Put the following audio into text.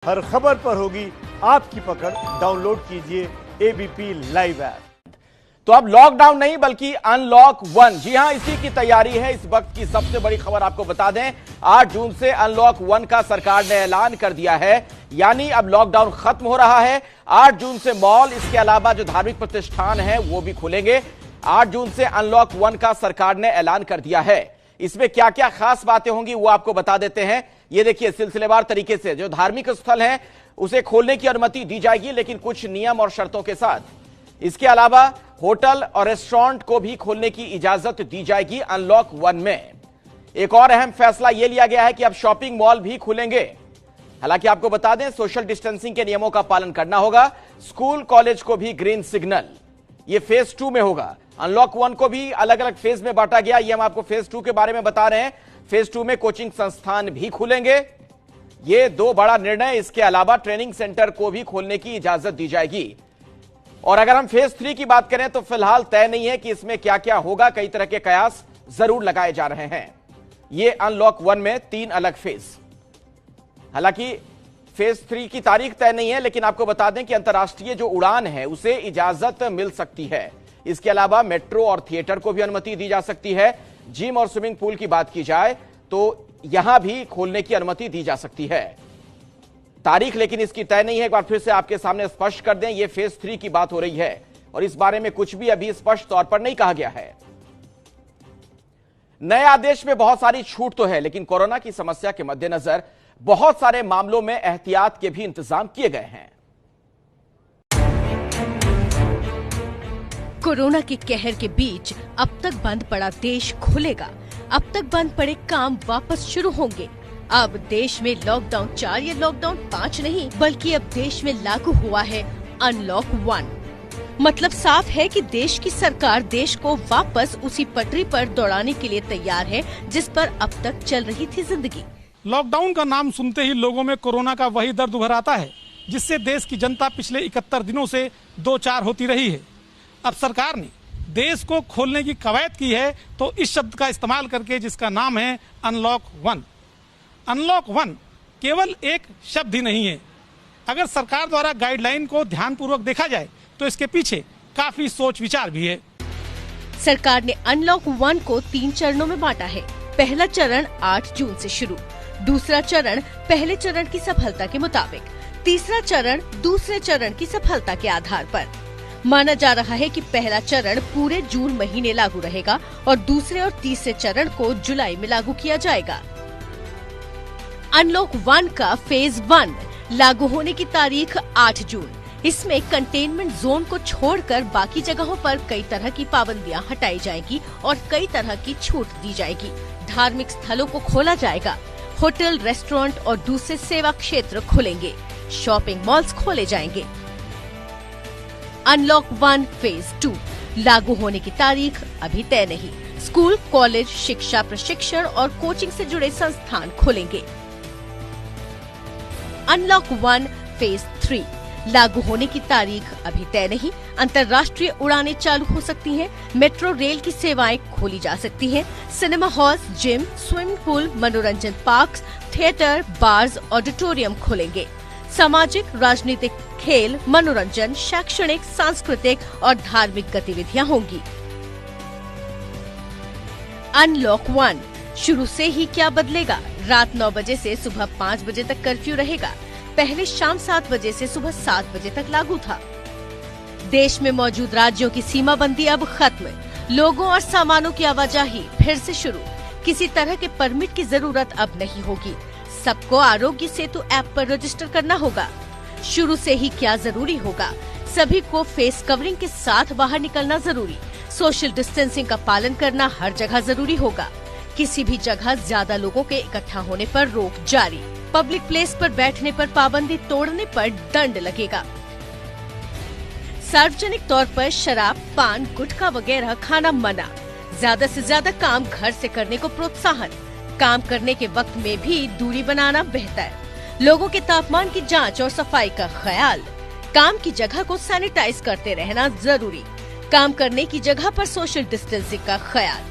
हर खबर पर होगी आपकी पकड़। डाउनलोड कीजिए एबीपी लाइव ऐप। तो अब लॉकडाउन नहीं बल्कि अनलॉक 1। जी हां, इसी की तैयारी है। इस वक्त की सबसे बड़ी खबर आपको बता दें, 8 जून से अनलॉक 1 का सरकार ने ऐलान कर दिया है। यानी अब लॉकडाउन खत्म हो रहा है। 8 जून से मॉल, इसके अलावा जो धार्मिक प्रतिष्ठान है वो भी खुलेंगे। 8 जून से अनलॉक 1 का सरकार ने ऐलान कर दिया है। इसमें क्या क्या खास बातें होंगी वो आपको बता देते हैं। ये देखिए, सिलसिलेवार तरीके से जो धार्मिक स्थल है उसे खोलने की अनुमति दी जाएगी, लेकिन कुछ नियम और शर्तों के साथ। इसके अलावा होटल और रेस्टोरेंट को भी खोलने की इजाजत दी जाएगी अनलॉक 1 में। एक और अहम फैसला यह लिया गया है कि अब शॉपिंग मॉल भी खुलेंगे। हालांकि आपको बता दें, सोशल डिस्टेंसिंग के नियमों का पालन करना होगा। स्कूल कॉलेज को भी ग्रीन सिग्नल। ये फेज 2 में होगा। अनलॉक 1 को भी अलग अलग फेज में बांटा गया। ये हम आपको फेज 2 के बारे में बता रहे हैं। फेज 2 में कोचिंग संस्थान भी खुलेंगे। ये 2 बड़ा निर्णय। इसके अलावा ट्रेनिंग सेंटर को भी खोलने की इजाजत दी जाएगी। और अगर हम फेज 3 की बात करें तो फिलहाल तय नहीं है कि इसमें क्या क्या होगा। कई तरह के कयास जरूर लगाए जा रहे हैं। ये अनलॉक 1 में 3 अलग फेज। हालांकि फेज 3 की तारीख तय नहीं है, लेकिन आपको बता दें कि अंतर्राष्ट्रीय जो उड़ान है उसे इजाजत मिल सकती है। इसके अलावा मेट्रो और थिएटर को भी अनुमति दी जा सकती है। जिम और स्विमिंग पूल की बात की जाए तो यहां भी खोलने की अनुमति दी जा सकती है। तारीख लेकिन इसकी तय नहीं है। एक बार फिर से आपके सामने स्पष्ट कर दें, यह फेज 3 की बात हो रही है और इस बारे में कुछ भी अभी स्पष्ट तौर पर नहीं कहा गया है। नए आदेश में बहुत सारी छूट तो है, लेकिन कोरोना की समस्या के मद्देनजर बहुत सारे मामलों में एहतियात के भी इंतजाम किए गए हैं। कोरोना के कहर के बीच अब तक बंद पड़ा देश खुलेगा। अब तक बंद पड़े काम वापस शुरू होंगे। अब देश में लॉकडाउन 4 या लॉकडाउन 5 नहीं, बल्कि अब देश में लागू हुआ है अनलॉक 1। मतलब साफ है कि देश की सरकार देश को वापस उसी पटरी पर दौड़ाने के लिए तैयार है जिस पर अब तक चल रही थी जिंदगी। लॉकडाउन का नाम सुनते ही लोगों में कोरोना का वही दर्द उभर आता है, जिससे देश की जनता पिछले 71 दिनों से 2-4 होती रही है। अब सरकार ने देश को खोलने की कवायद की है, तो इस शब्द का इस्तेमाल करके, जिसका नाम है अनलॉक 1। अनलॉक 1 केवल एक शब्द ही नहीं है। अगर सरकार द्वारा गाइडलाइन को ध्यानपूर्वक देखा जाए तो इसके पीछे काफी सोच विचार भी है। सरकार ने अनलॉक 1 को 3 चरणों में बांटा है। पहला चरण 8 जून से शुरू, दूसरा चरण पहले चरण की सफलता के मुताबिक, तीसरा चरण दूसरे चरण की सफलता के आधार पर। माना जा रहा है कि पहला चरण पूरे जून महीने लागू रहेगा और दूसरे और तीसरे चरण को जुलाई में लागू किया जाएगा। अनलॉक 1 का फेज 1 लागू होने की तारीख 8 जून। इसमें कंटेनमेंट जोन को छोड़कर बाकी जगहों पर कई तरह की पाबंदियां हटाई जाएंगी और कई तरह की छूट दी जाएगी। धार्मिक स्थलों को खोला जाएगा। होटल, रेस्टोरेंट और दूसरे सेवा क्षेत्र खुलेंगे। शॉपिंग मॉल्स खोले जाएंगे। अनलॉक 1 फेज 2 लागू होने की तारीख अभी तय नहीं। स्कूल, कॉलेज, शिक्षा, प्रशिक्षण और कोचिंग से जुड़े संस्थान खुलेंगे। अनलॉक 1 फेज 3 लागू होने की तारीख अभी तय नहीं। अंतर्राष्ट्रीय उड़ानें चालू हो सकती हैं। मेट्रो रेल की सेवाएं खोली जा सकती हैं। Cinema halls, gym, swimming pool, मनोरंजन पार्क, थिएटर, बार्स, ऑडिटोरियम खुलेंगे। सामाजिक, राजनीतिक, खेल, मनोरंजन, शैक्षणिक, सांस्कृतिक और धार्मिक गतिविधियां होंगी। अनलॉक 1 शुरू से ही क्या बदलेगा? रात 9 बजे से सुबह 5 बजे तक कर्फ्यू रहेगा। पहले शाम 7 बजे से सुबह 7 बजे तक लागू था। देश में मौजूद राज्यों की सीमाबंदी अब खत्म। लोगों और सामानों की आवाजाही फिर से शुरू। किसी तरह के परमिट की जरूरत अब नहीं होगी। सबको आरोग्य सेतु ऐप पर रजिस्टर करना होगा। शुरू से ही क्या जरूरी होगा? सभी को फेस कवरिंग के साथ बाहर निकलना जरूरी। सोशल डिस्टेंसिंग का पालन करना हर जगह जरूरी होगा। किसी भी जगह ज्यादा लोगों के इकट्ठा होने पर रोक जारी। पब्लिक प्लेस पर बैठने पर पाबंदी, तोड़ने पर दंड लगेगा। सार्वजनिक तौर पर शराब, पान, गुटखा वगैरह खाना मना। ज्यादा से ज्यादा काम घर से करने को प्रोत्साहन। काम करने के वक्त में भी दूरी बनाना बेहतर। लोगों के तापमान की जांच और सफाई का ख्याल। काम की जगह को सैनिटाइज करते रहना जरूरी। काम करने की जगह पर सोशल डिस्टेंसिंग का ख्याल।